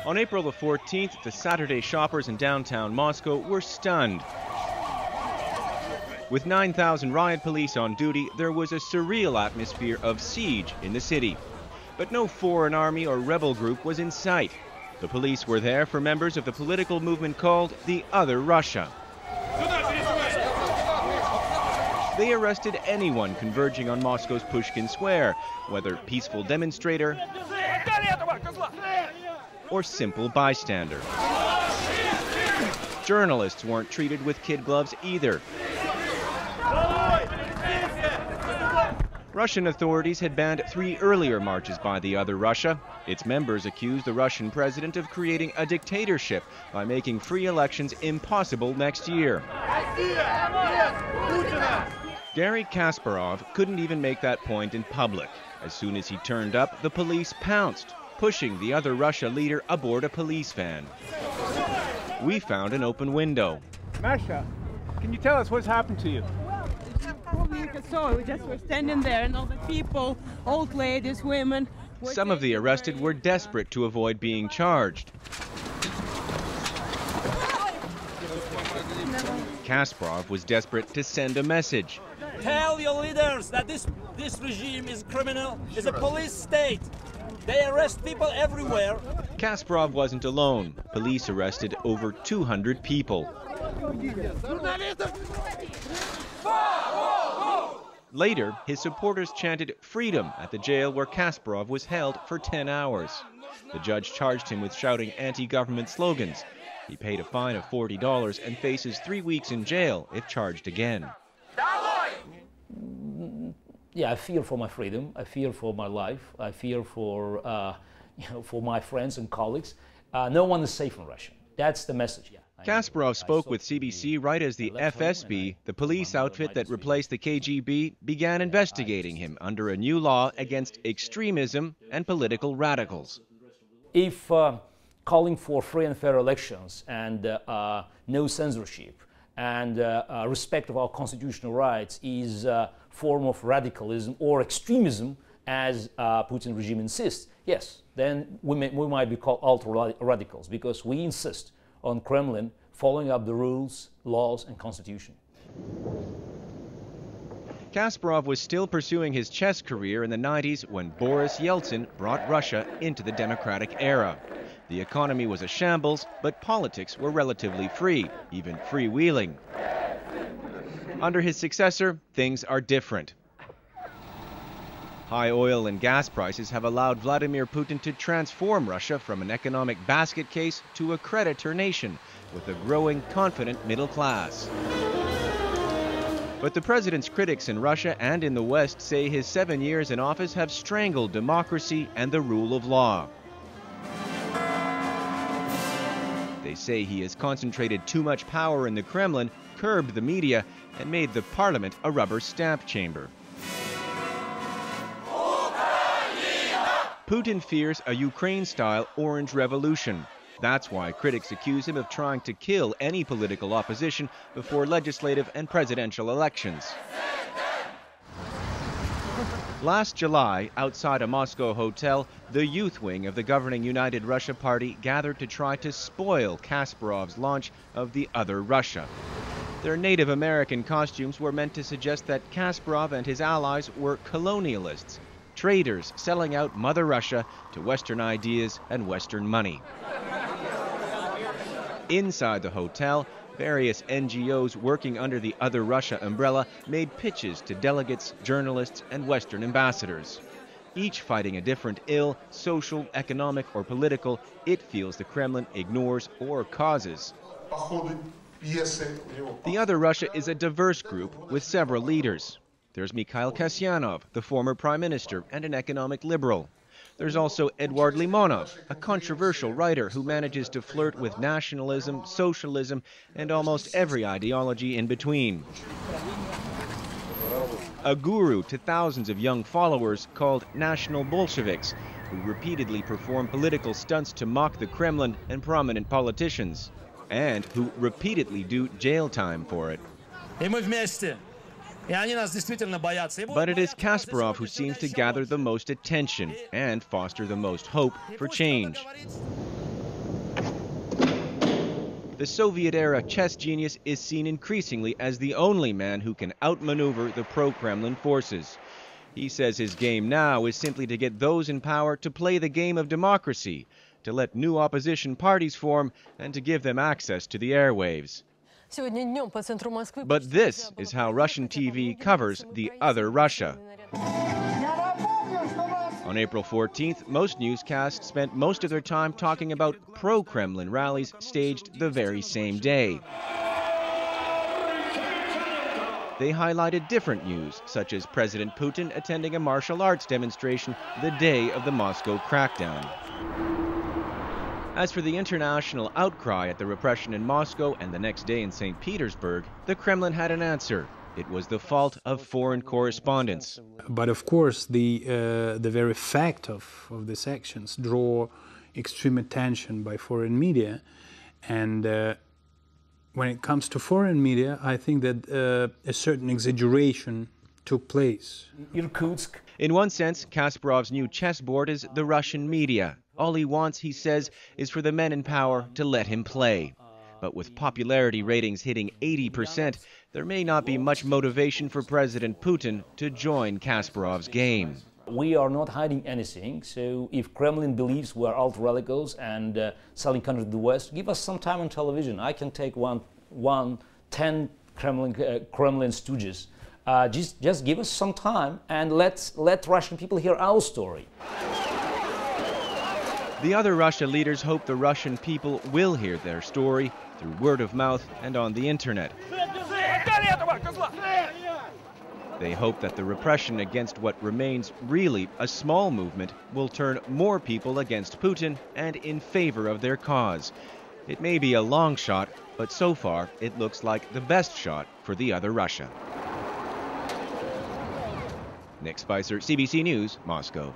On April the 14th, the Saturday shoppers in downtown Moscow were stunned. With 9,000 riot police on duty, there was a surreal atmosphere of siege in the city. But no foreign army or rebel group was in sight. The police were there for members of the political movement called the Other Russia. They arrested anyone converging on Moscow's Pushkin Square, whether peaceful demonstrator or simple bystander. Journalists weren't treated with kid gloves either. Russian authorities had banned 3 earlier marches by the Other Russia. Its members accused the Russian president of creating a dictatorship by making free elections impossible next year. Garry Kasparov couldn't even make that point in public. As soon as he turned up, the police pounced, pushing the Other Russia leader aboard a police van. We found an open window. Masha, can you tell us what's happened to you? We just were standing there and all the people, old ladies, women. Some of the arrested were desperate to avoid being charged. Kasparov was desperate to send a message. Tell your leaders that this regime is criminal, is a police state. They arrest people everywhere. Kasparov wasn't alone. Police arrested over 200 people. Later, his supporters chanted freedom at the jail where Kasparov was held for 10 hours. The judge charged him with shouting anti-government slogans. He paid a fine of $40 and faces 3 weeks in jail if charged again. Yeah, I fear for my freedom. I fear for my life. I fear for, for my friends and colleagues. No one is safe in Russia. That's the message. Yeah. Kasparov spoke with CBC right as the FSB, the police outfit that replaced the KGB, began investigating him under a new law against extremism and political radicals. If calling for free and fair elections and no censorship and respect of our constitutional rights is a form of radicalism or extremism, as Putin regime insists, yes, then we might be called ultra-radicals because we insist on Kremlin following up the rules, laws, and constitution. Kasparov was still pursuing his chess career in the 90s when Boris Yeltsin brought Russia into the democratic era. The economy was a shambles, but politics were relatively free, even freewheeling. Under his successor, things are different. High oil and gas prices have allowed Vladimir Putin to transform Russia from an economic basket case to a creditor nation with a growing, confident middle class. But the president's critics in Russia and in the West say his 7 years in office have strangled democracy and the rule of law. They say he has concentrated too much power in the Kremlin, curbed the media, and made the parliament a rubber stamp chamber. Putin fears a Ukraine-style Orange Revolution. That's why critics accuse him of trying to kill any political opposition before legislative and presidential elections. Last July, outside a Moscow hotel, the youth wing of the governing United Russia Party gathered to try to spoil Kasparov's launch of the Other Russia. Their Native American costumes were meant to suggest that Kasparov and his allies were colonialists, traders selling out Mother Russia to Western ideas and Western money. Inside the hotel, various NGOs working under the Other Russia umbrella made pitches to delegates, journalists, and Western ambassadors. Each fighting a different ill, social, economic, or political, it feels the Kremlin ignores or causes. The Other Russia is a diverse group with several leaders. There's Mikhail Kasyanov, the former prime minister and an economic liberal. There's also Eduard Limonov, a controversial writer who manages to flirt with nationalism, socialism, and almost every ideology in between. A guru to thousands of young followers called National Bolsheviks, who repeatedly perform political stunts to mock the Kremlin and prominent politicians, and who repeatedly do jail time for it. But it is Kasparov who seems to gather the most attention and foster the most hope for change. The Soviet-era chess genius is seen increasingly as the only man who can outmaneuver the pro-Kremlin forces. He says his game now is simply to get those in power to play the game of democracy, to let new opposition parties form, and to give them access to the airwaves. But this is how Russian TV covers the other Russia. On April 14th, most newscasts spent most of their time talking about pro-Kremlin rallies staged the very same day. They highlighted different news, such as President Putin attending a martial arts demonstration the day of the Moscow crackdown. As for the international outcry at the repression in Moscow and the next day in St. Petersburg, the Kremlin had an answer. It was the fault of foreign correspondents. But of course, the very fact of these actions draw extreme attention by foreign media. And when it comes to foreign media, I think that a certain exaggeration took place. Irkutsk. In one sense, Kasparov's new chessboard is the Russian media. All he wants, he says, is for the men in power to let him play. But with popularity ratings hitting 80%, there may not be much motivation for President Putin to join Kasparov's game. We are not hiding anything, so if Kremlin believes we are alt-radicals and selling country to the West, give us some time on television. I can take 10 Kremlin stooges. Just give us some time and let Russian people hear our story. The other Russia leaders hope the Russian people will hear their story through word of mouth and on the internet. They hope that the repression against what remains really a small movement will turn more people against Putin and in favor of their cause. It may be a long shot, but so far it looks like the best shot for the other Russia. Nick Spicer, CBC News, Moscow.